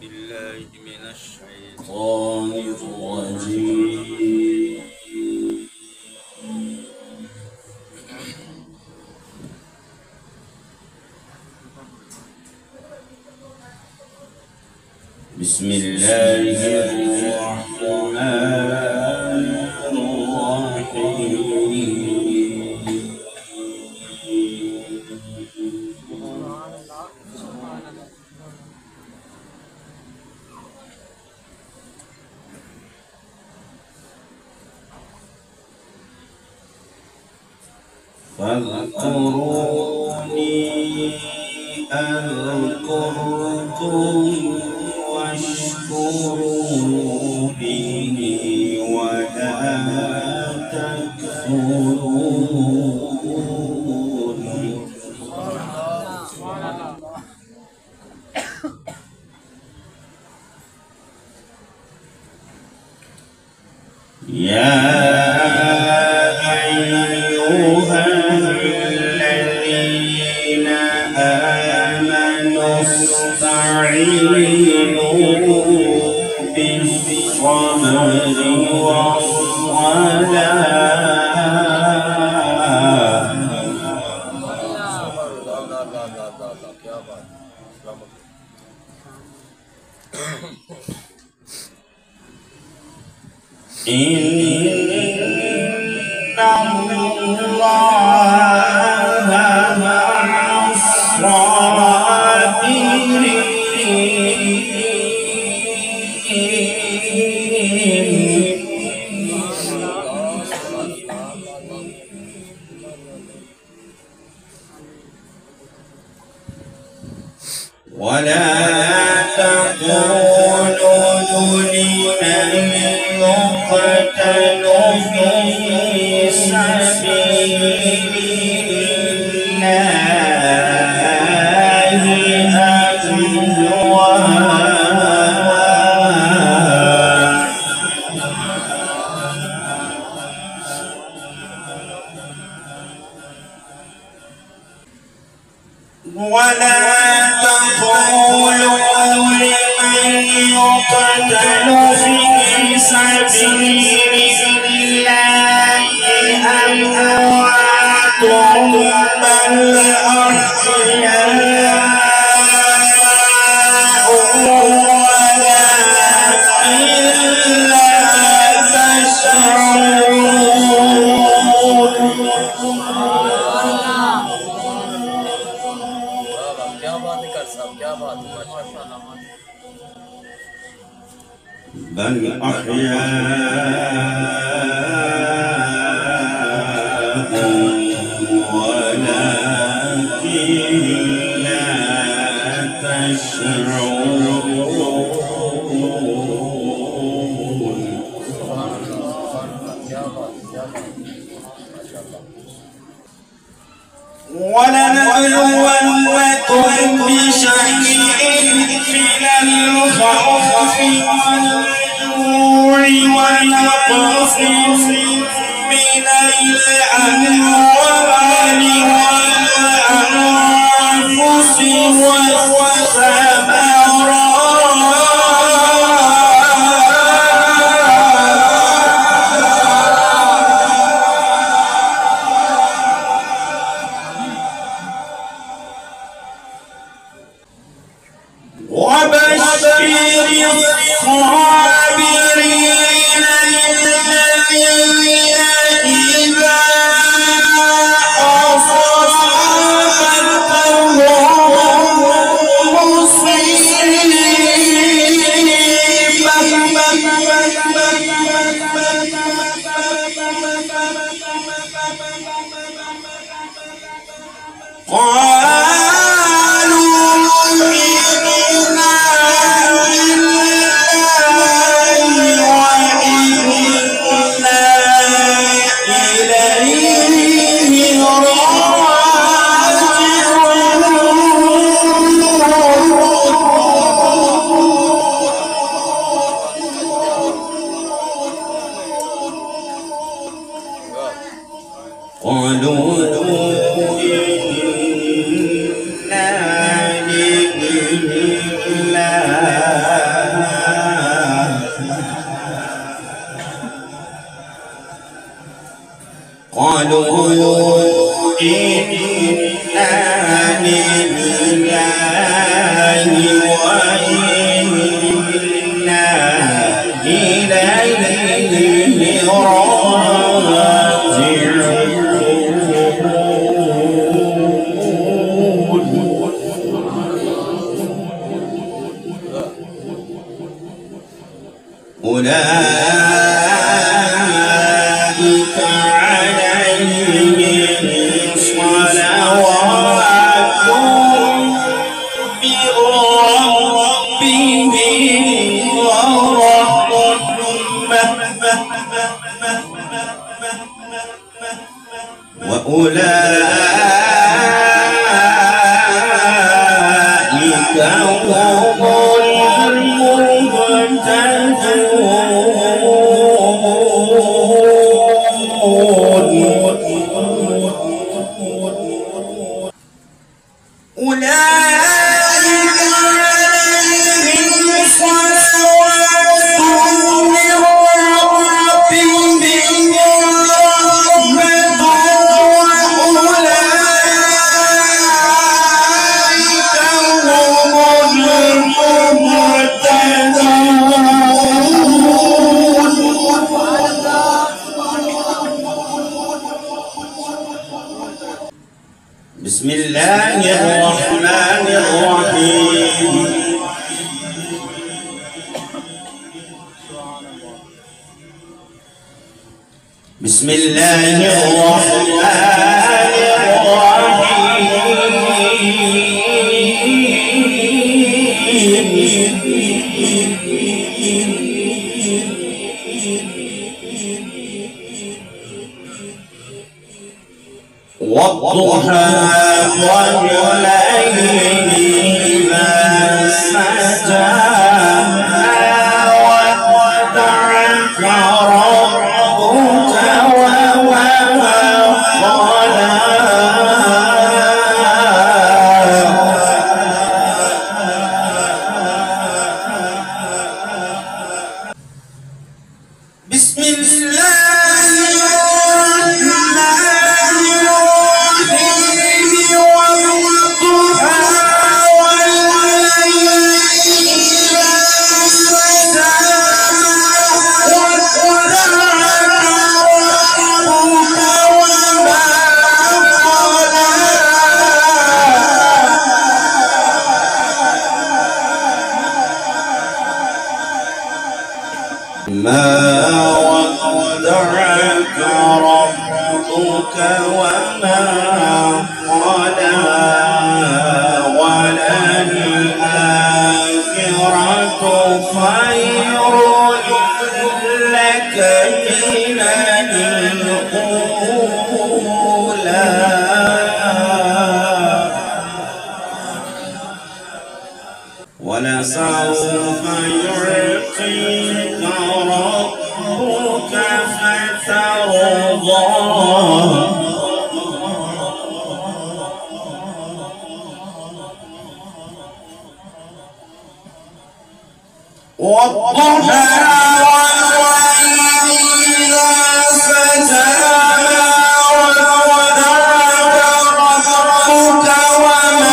بالله من الشيطان الرجيم. بسم الله الرحمن الرحيم. فاذكروني أذكركم واشكروا لي ولا تكفرون. يا أيها الذين آمنوا استعينوا بالصبر والصلاة إن الله مع الصابرين. ولا تقولوا لمن يقتل في سبيل الله ولا تقولوا لمن يقتل في سبيل الله أموات بل أحياء ولكن لا تشعرون. بل أحياء ولكن لا تشعرون. ولنبلونكم بشيء من الخوف والجوع ونقص من الأموال والأنفس والثمرات وبشر الصابرين الذين إذا أصابتهم إليه قالوا إنا لله وإنا إليه راجعون. أولئك عليهم صلوات من ربهم ورحمة وأولئك هم بسم الله الرحمن الرحيم. بسم الله الرحمن الرحيم. والضحى والليل إذا سجى ودعك ربك وما قلى. بسم الله ما ودعك ربك وما قلى وللآخرة خير لك من الأولى ولسوف يعطيك ربك فترضى. والضحى والليل إذا سجى ودعك ربك وما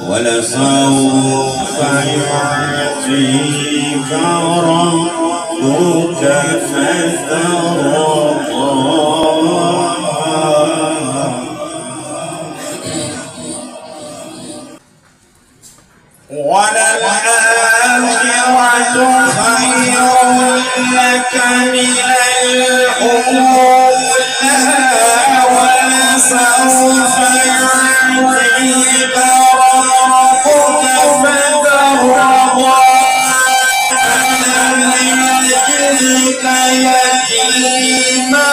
ولسوف يعطيك ربك فترضى. وللآخرة خير لك من الأولى ولسوف يعطيك ربك فترضى. ألم يجدك يتيما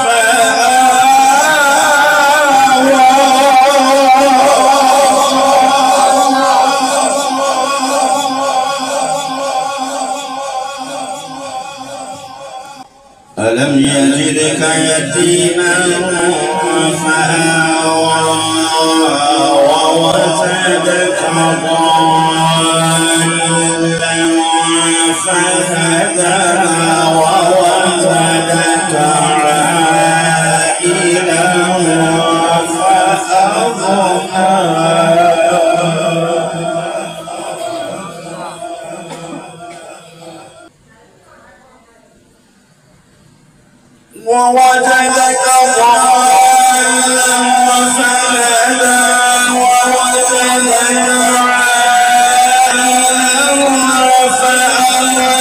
فآوى يتيما فآوى ووجدك ضالا فهدى ووجدك عائلا فأغنى ووجدك ضالا فهدى ووجدك عائلا فأغنى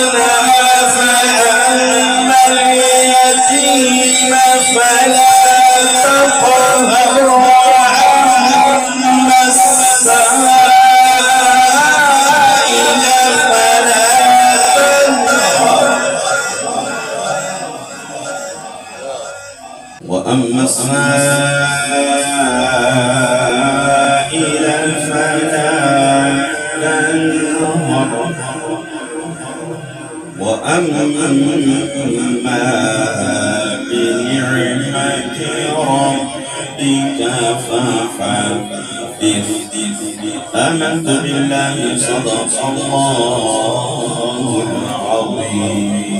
فأما اليتيم فلا تقهر وأما السائل فلا تنهر وأما السائل فلا تنهر وأما بنعمة ربك فحدث آمنت بالله صدق الله العظيم.